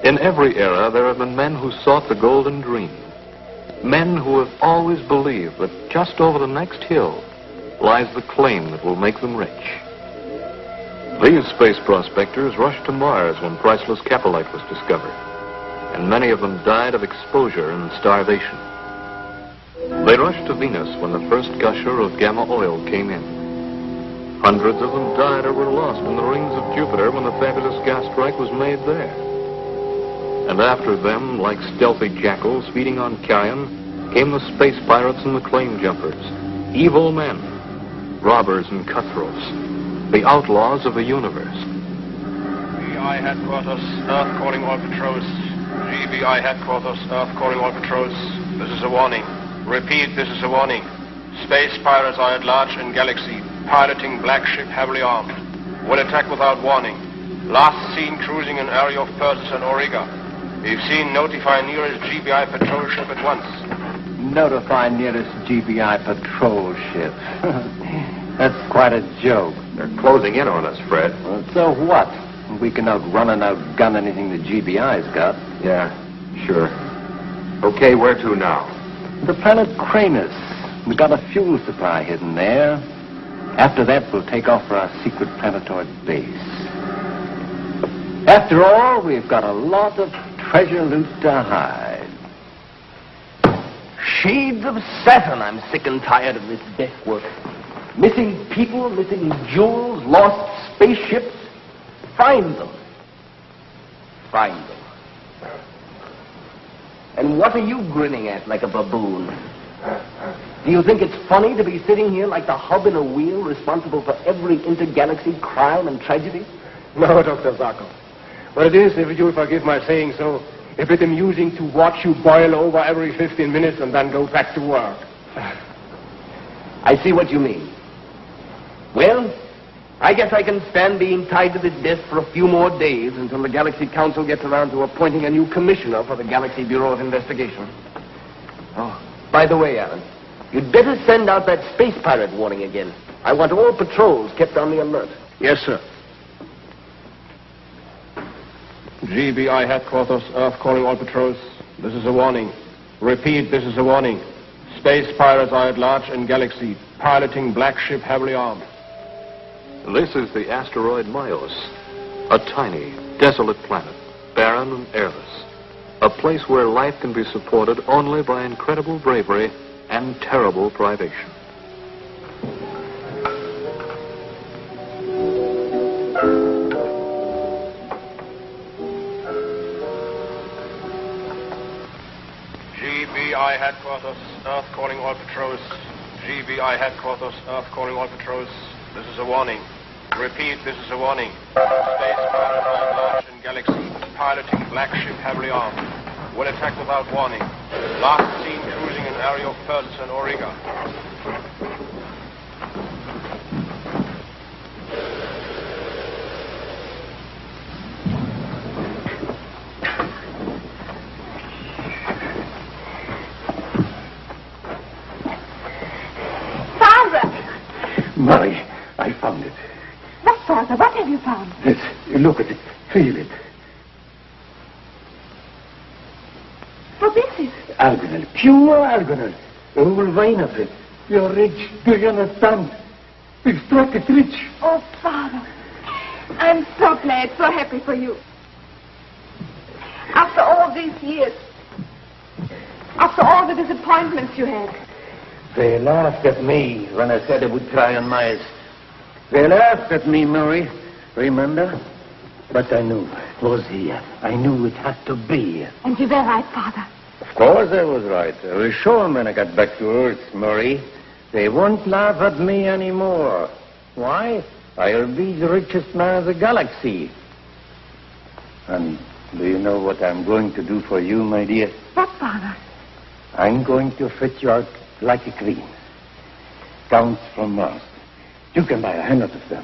In every era, there have been men who sought the golden dream. Men who have always believed that just over the next hill lies the claim that will make them rich. These space prospectors rushed to Mars when priceless caprolite was discovered, and many of them died of exposure and starvation. They rushed to Venus when the first gusher of gamma oil came in. Hundreds of them died or were lost in the rings of Jupiter when the fabulous gas strike was made there. And after them, like stealthy jackals feeding on carrion, came the space pirates and the claim jumpers, evil men, robbers and cutthroats, the outlaws of the universe. GBI headquarters, Earth calling all patrols. GBI headquarters, Earth calling all patrols. This is a warning. Repeat, this is a warning. Space pirates are at large in galaxy, piloting black ship heavily armed. Will attack without warning. Last seen cruising in area of Persis and Auriga. If seen, notify nearest GBI patrol ship at once. Notify nearest GBI patrol ship. That's quite a joke. They're closing in on us, Fred. Well, so what? We can outrun and outgun anything the GBI's got. Yeah, sure. Okay, where to now? The planet Cranus. We got a fuel supply hidden there. After that, we'll take off for our secret planetoid base. After all, we've got a lot of treasure loot to hide. Shades of Saturn, I'm sick and tired of this death work. Missing people, missing jewels, lost spaceships. Find them. Find them. And what are you grinning at like a baboon? Do you think it's funny to be sitting here like the hub in a wheel, responsible for every intergalaxy crime and tragedy? No, Dr. Zarkov. Well, it is, if you forgive my saying so, a bit amusing to watch you boil over every 15 minutes and then go back to work. I see what you mean. Well, I guess I can stand being tied to this desk for a few more days until the Galaxy Council gets around to appointing a new commissioner for the Galaxy Bureau of Investigation. Oh, by the way, Alan, you'd better send out that space pirate warning again. I want all patrols kept on the alert. Yes, sir. GBI headquarters, Earth calling all patrols. This is a warning. Repeat, this is a warning. Space pirates are at large in galaxy, piloting black ship heavily armed. This is the asteroid Myos, a tiny, desolate planet, barren and airless. A place where life can be supported only by incredible bravery and terrible privation. GBI headquarters, Earth calling all patrols. GBI headquarters, Earth calling all patrols. This is a warning. Repeat, this is a warning. Space pirates are at large in galaxy, piloting black ship heavily armed. Will attack without warning. Last seen cruising in area of Persis and Auriga. Murray, I found it. What, Father? What have you found? Yes, look at it. Feel it. What is it? Argonel. Pure argonel. A whole vein of it. You're rich. Do you understand? We've struck it rich. Oh, Father. I'm so glad, so happy for you. After all these years, after all the disappointments you had. They laughed at me when I said I would try on Mars. They laughed at me, Murray. Remember? But I knew it was here. I knew it had to be here. And you were right, Father. Of course I was right. I was sure when I got back to Earth, Murray. They won't laugh at me anymore. Why? I'll be the richest man of the galaxy. And do you know what I'm going to do for you, my dear? What, Father? I'm going to fit you out like a queen. Gowns from Mars. You can buy 100 of them.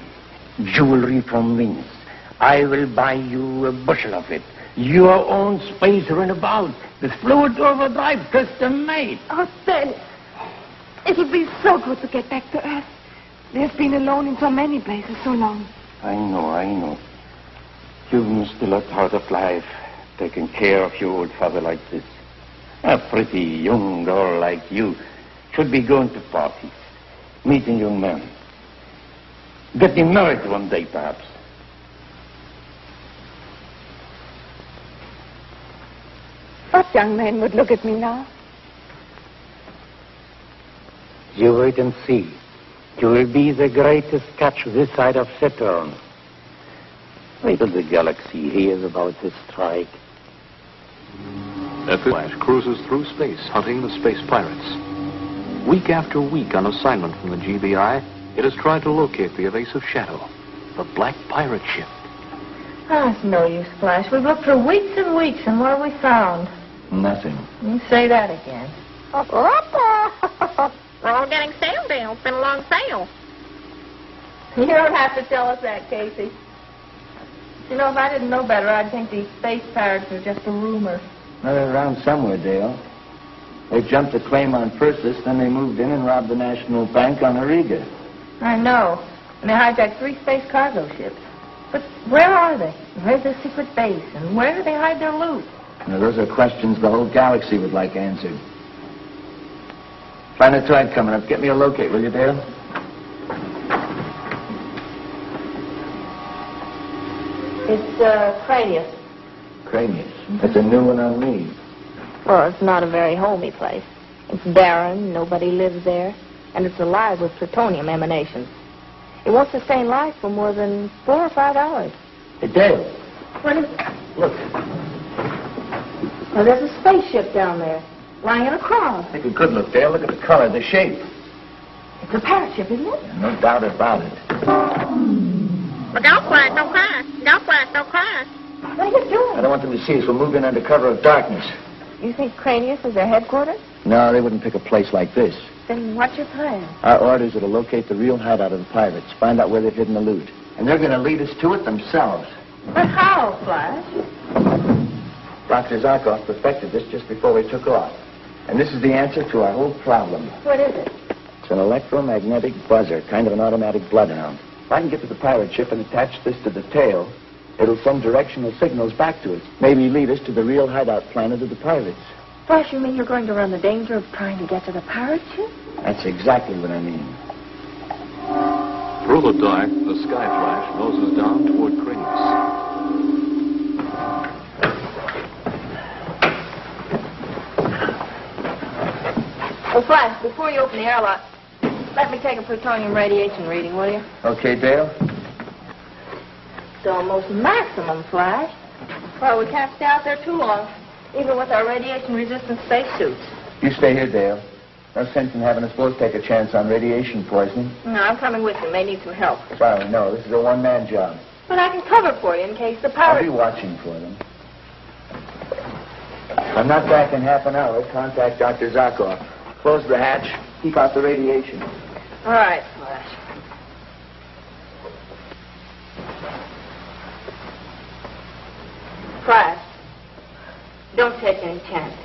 Jewelry from Venus. I will buy you a bushel of it. Your own space runabout. The fluid overdrive custom made. Oh, Daddy. It'll be so good to get back to Earth. We've been alone in so many places so long. I know. You've missed a lot out of life. taking care of your old father like this. A pretty young girl like you should be going to parties, meeting young men, getting married one day, perhaps. What young man would look at me now? You wait and see. You will be the greatest catch this side of Saturn. Wait till the galaxy hears about this strike. The Flash cruises through space, hunting the space pirates. Week after week on assignment from the GBI, it has tried to locate the evasive Shadow, the black pirate ship. Oh, it's no use, Flash. We've looked for weeks and weeks, and what have we found? Nothing. You say that again. We're all getting sail deals. Been a long sail. You don't have to tell us that, Casey. You know, if I didn't know better, I'd think these space pirates are just a rumor. Well, they're around somewhere, Dale. They jumped a claim on Persis, then they moved in and robbed the National Bank on Ariga. I know. And they hijacked 3 space cargo ships. But where are they? Where's their secret base? And where do they hide their loot? Now, those are questions the whole galaxy would like answered. Planetoid coming up. Get me a locate, will you, Dale? It's Cranius. Cranius. That's a new one on me. Well, it's not a very homey place. It's barren, nobody lives there, and it's alive with plutonium emanations. It won't sustain life for more than 4 or 5 hours. Hey, Dale. What is it? Look. Well, there's a spaceship down there, lying in a cross. Take a good look, Dale. Look at the color, the shape. It's a parrot ship, isn't it? No doubt about it. But don't crash, don't crash. Don't crash, don't crash. What are you doing? I don't want them to see us. We'll move in under cover of darkness. You think Cranius is their headquarters? No, they wouldn't pick a place like this. Then what's your plan? Our orders are to locate the real hideout of the pirates, find out where they've hidden the loot. And they're going to lead us to it themselves. But how, Flash? Dr. Zarkov perfected this just before we took off. And this is the answer to our whole problem. What is it? It's an electromagnetic buzzer, kind of an automatic bloodhound. If I can get to the pirate ship and attach this to the tail, it'll send directional signals back to us. Maybe lead us to the real hideout planet of the pirates. Flash, you mean you're going to run the danger of trying to get to the pirate ship? That's exactly what I mean. Through the dark, the Sky Flash noses down toward Cranius. Oh, Flash, before you open the airlock, let me take a plutonium radiation reading, will you? Okay, Dale? It's almost maximum, Flash. Well, we can't stay out there too long, even with our radiation-resistant spacesuits. You stay here, Dale. No sense in having us both take a chance on radiation poisoning. No, I'm coming with you. May need some help. Sorry, no. This is a one-man job. But I can cover for you in case the I'll pirates... be watching for them. If I'm not back in half an hour, contact Dr. Zarkov. Close the hatch. Keep out the radiation. All right, Flash. Flash, don't take any chances.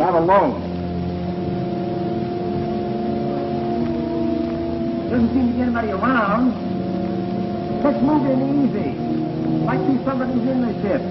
Not alone. Doesn't seem to be anybody around. Let's move in easy. Might be somebody's in the ship.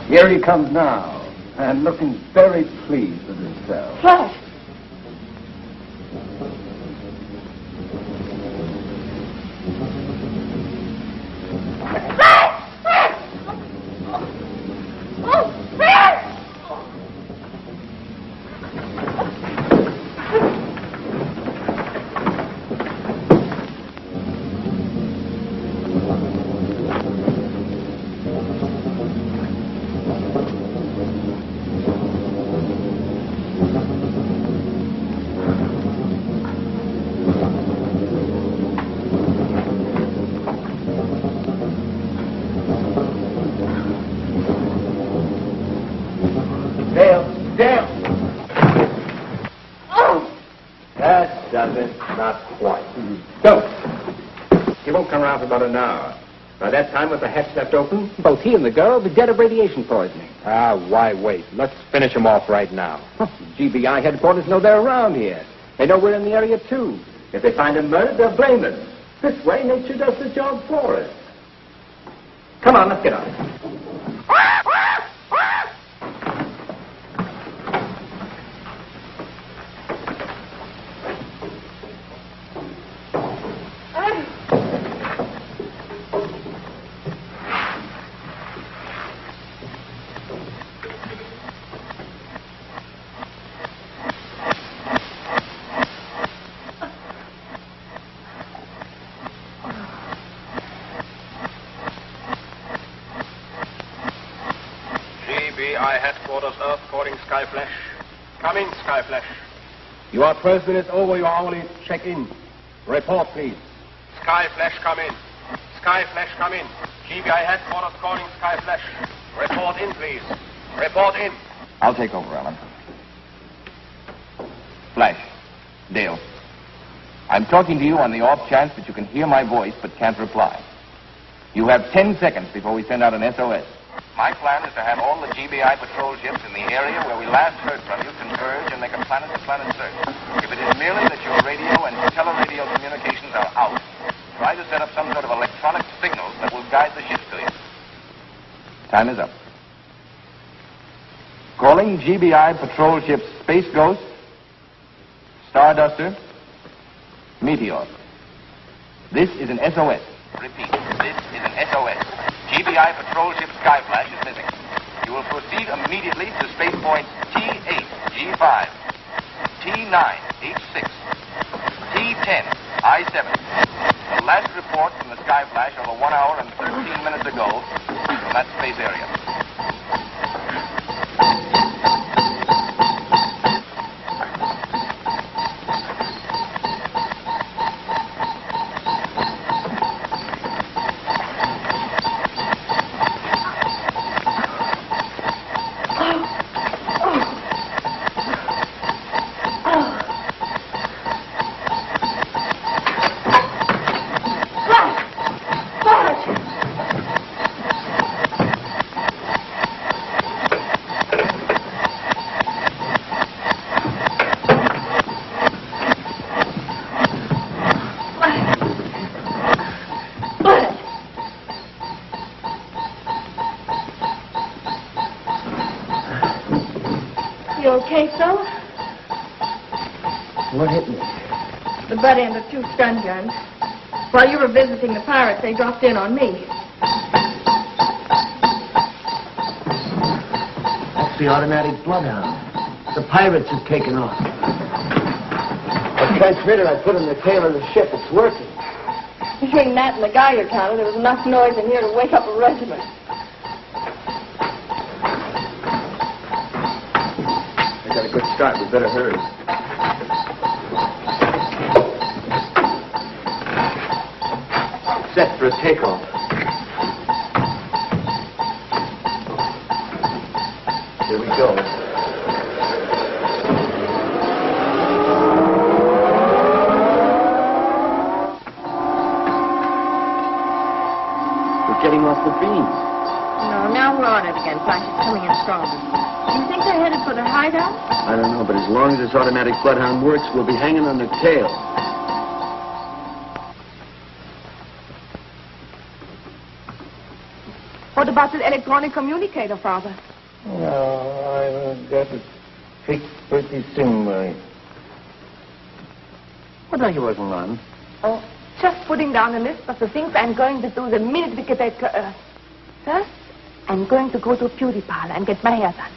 Here he comes now, and looking very pleased with himself. Flash! About an hour. By that time, with the hatch left open, both he and the girl will be dead of radiation poisoning. Ah, why wait? Let's finish him off right now. GBI headquarters know they're around here. They know we're in the area, too. If they find him murdered, they'll blame us. This way, nature does the job for us. Come on, let's get on. You are President over your hourly check-in. Report, please. Skyflash, come in. Skyflash, come in. GBI headquarters calling Skyflash. Report in, please. Report in. I'll take over, Alan. Flash. Dale. I'm talking to you on the off chance that you can hear my voice but can't reply. You have 10 seconds before we send out an SOS. My plan is to have all the GBI patrol ships in the area where we last heard from you converge and make a planet-to-planet search. If it is merely that your radio and teleradio communications are out, try to set up some sort of electronic signals that will guide the ships to you. Time is up. Calling GBI patrol ships Space Ghost, Starduster, Meteor. This is an SOS. Repeat, this is an SOS. GBI patrol ship Skyflash is missing. You will proceed immediately to space points T8, G5, T9, H6, T10, I7. The last report from the Skyflash over 1 hour and 13 minutes ago from that space area. What hit me? The butt end of 2 stun guns. While you were visiting the pirates, they dropped in on me. That's the automatic bloodhound. The pirates have taken off. The transmitter I put in the tail of the ship, it's working. Between that and the Geiger counter, there was enough noise in here to wake up a regiment. I got a good start. We better hurry. Set for a takeoff. Here we go. getting off the beams. No, now we're on it again. Flash is coming in stronger. Do you think they're headed for the hideout? I don't know, but as long as this automatic bloodhound works, we'll be hanging on their tail. What about the electronic communicator, Father? No, I will get it fixed pretty soon, Mary. What are you working on? Oh, just putting down a list of the things I'm going to do the minute we get back to Earth. First, I'm going to go to a beauty parlor and get my hair done.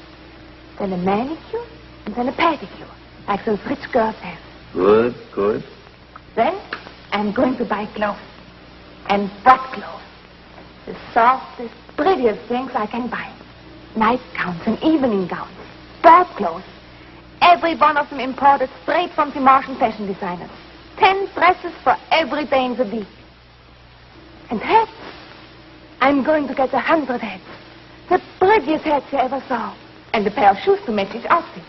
Then a manicure, and then a pedicure, like those rich girls have. Good, good. Then, I'm going to buy clothes. And what clothes? The softest, prettiest things I can buy. Nightgowns and evening gowns. Sport clothes. Every one of them imported straight from the Martian fashion designers. 10 dresses for every day in the week. And hats. I'm going to get 100 hats. The prettiest hats you ever saw. And a pair of shoes to match each outfit.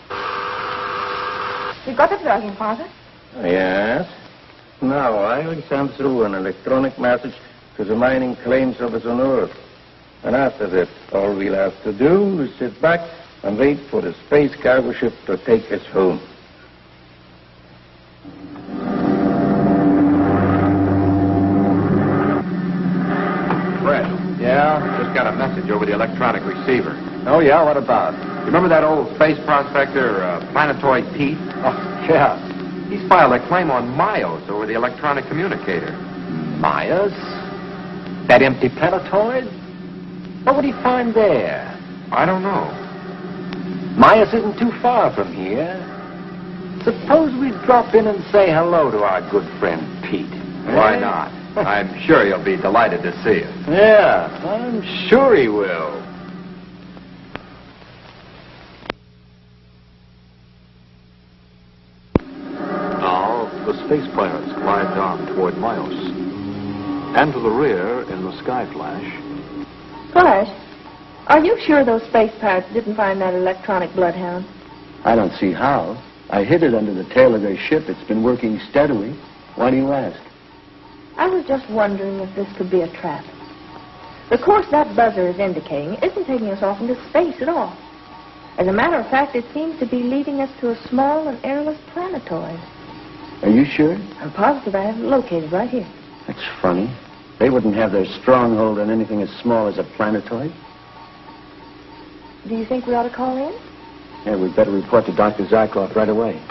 You got it working, Father? Yes. Now I will send through an electronic message to the mining claims office on Earth. And after that, all we'll have to do is sit back and wait for the space cargo ship to take us home. Fred. Yeah? Just got a message over the electronic receiver. Oh, yeah? What about? You remember that old space prospector, Planetoid Pete? Oh, yeah. He's filed a claim on Myos over the electronic communicator. Myos? That empty planetoid? What would he find there? I don't know. Myos isn't too far from here. Suppose we drop in and say hello to our good friend Pete. Why not? I'm sure he'll be delighted to see us. Yeah, I'm sure he will. Now, the space pirates glide down toward Myos. And to the rear, in the sky flash... Flash, are you sure those space pirates didn't find that electronic bloodhound? I don't see how. I hid it under the tail of their ship. It's been working steadily. Why do you ask? I was just wondering if this could be a trap. The course that buzzer is indicating isn't taking us off into space at all. As a matter of fact, it seems to be leading us to a small and airless planetoid. Are you sure? I'm positive I have it located right here. That's funny. They wouldn't have their stronghold on anything as small as a planetoid. Do you think we ought to call in? Yeah, we'd better report to Dr. Zarkov right away.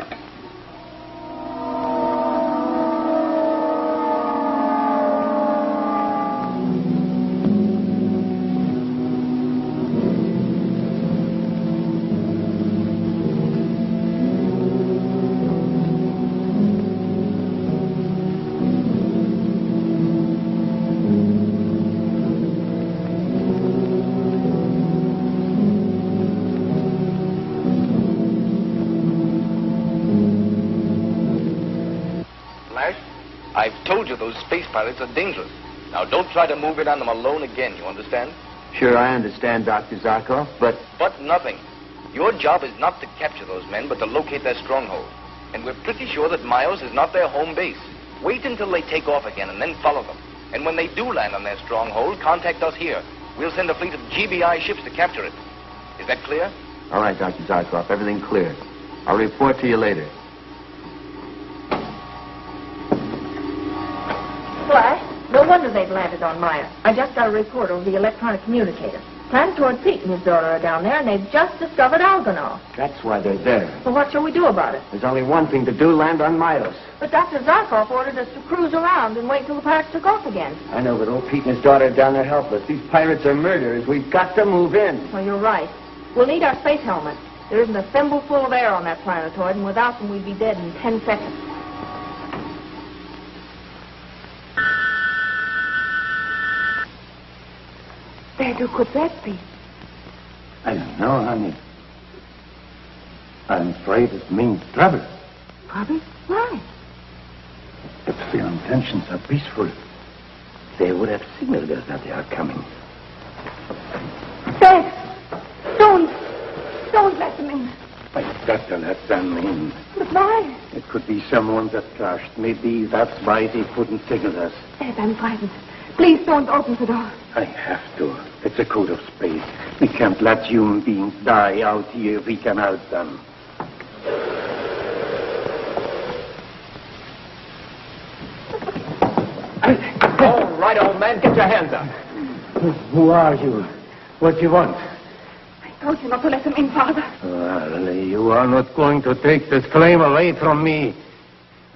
I've told you those space pirates are dangerous. Now, don't try to move in on them alone again, you understand? Sure, I understand, Dr. Zarkov, but... But nothing. Your job is not to capture those men, but to locate their stronghold. And we're pretty sure that Myos is not their home base. Wait until they take off again and then follow them. And when they do land on their stronghold, contact us here. We'll send a fleet of GBI ships to capture it. Is that clear? All right, Dr. Zarkov, everything clear. I'll report to you later. Flash, no wonder they've landed on Maya. I just got a report over the electronic communicator. Planetoid Pete and his daughter are down there, and they've just discovered Algonaut. That's why they're there. Well, what shall we do about it? There's only one thing to do, land on Myos. But Dr. Zarkov ordered us to cruise around and wait till the pirates took off again. I know, but old Pete and his daughter are down there helpless. These pirates are murderers. We've got to move in. Well, you're right. We'll need our space helmets. There isn't a thimbleful of air on that planetoid, and without them we'd be dead in 10 seconds. Where could that be? I don't know, honey. I'm afraid it means trouble. Trouble? Why? If their intentions are peaceful, they would have signaled us that they are coming. Thanks. Don't let them in. I've got to let them in. But why? It could be someone that crashed. Maybe that's why they couldn't signal us. Dad, I'm frightened. Please don't open the door. I have to. It's a code of space. We can't let human beings die out here if we can help them. All right, old man, get your hands up. Who are you? What do you want? I told you not to let them in, Father. Well, you are not going to take this flame away from me.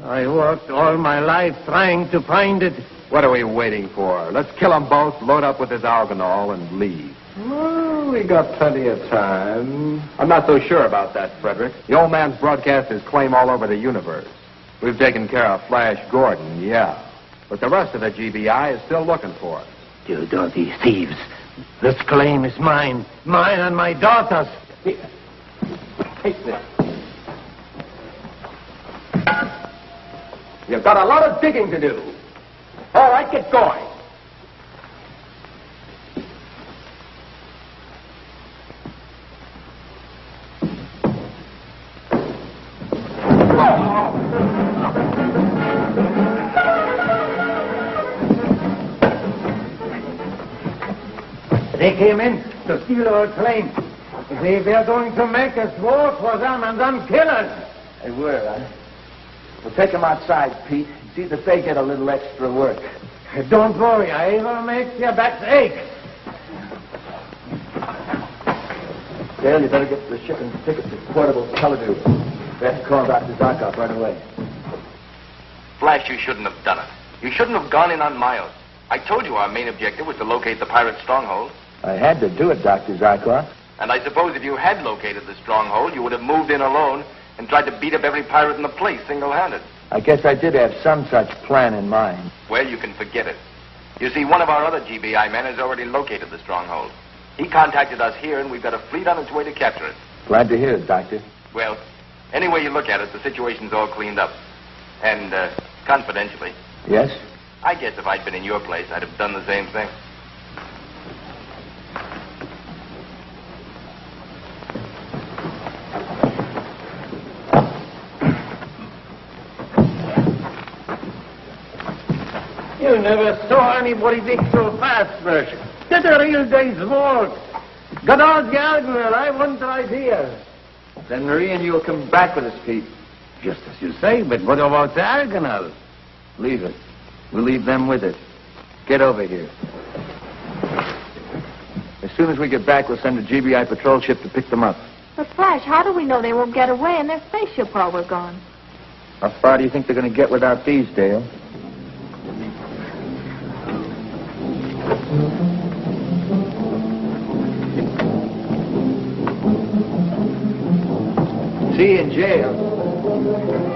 I worked all my life trying to find it. What are we waiting for? Let's kill them both, load up with this alganol, and leave. Well, we got plenty of time. I'm not so sure about that, Frederick. The old man's broadcast his claim all over the universe. We've taken care of Flash Gordon, yeah. But the rest of the GBI is still looking for us. You dirty thieves. This claim is mine. Mine and my daughter's. Here. Take this. You've got a lot of digging to do. All right, get going. They came in to steal our claim. They were going to make us work for them and then kill us. They were, huh? Well, take them outside, Pete. See that they get a little extra work. Don't worry, I will make your backs ache. Dale, you better get the shipping tickets to portable television. Better call Dr. Zarkov right away. Flash, you shouldn't have done it. You shouldn't have gone in on Miles. I told you our main objective was to locate the pirate stronghold. I had to do it, Dr. Zarkov. And I suppose if you had located the stronghold, you would have moved in alone and tried to beat up every pirate in the place single-handed. I guess I did have some such plan in mind. Well, you can forget it. You see, one of our other GBI men has already located the stronghold. He contacted us here, and we've got a fleet on its way to capture it. Glad to hear it, Doctor. Well, any way you look at it, the situation's all cleaned up. And, confidentially, Yes? I guess if I'd been in your place, I'd have done the same thing. You never saw anybody dig so fast, Mercer. Did a real day's work. Got all the algorithm. I want the idea. Then Marie and you'll come back with us, Pete. Just as you say, but what about the alganol? Leave it. We'll leave them with it. Get over here. As soon as we get back, we'll send a GBI patrol ship to pick them up. But, Flash, how do we know they won't get away in their spaceship while we're gone? How far do you think they're going to get without these, Dale? See you in jail.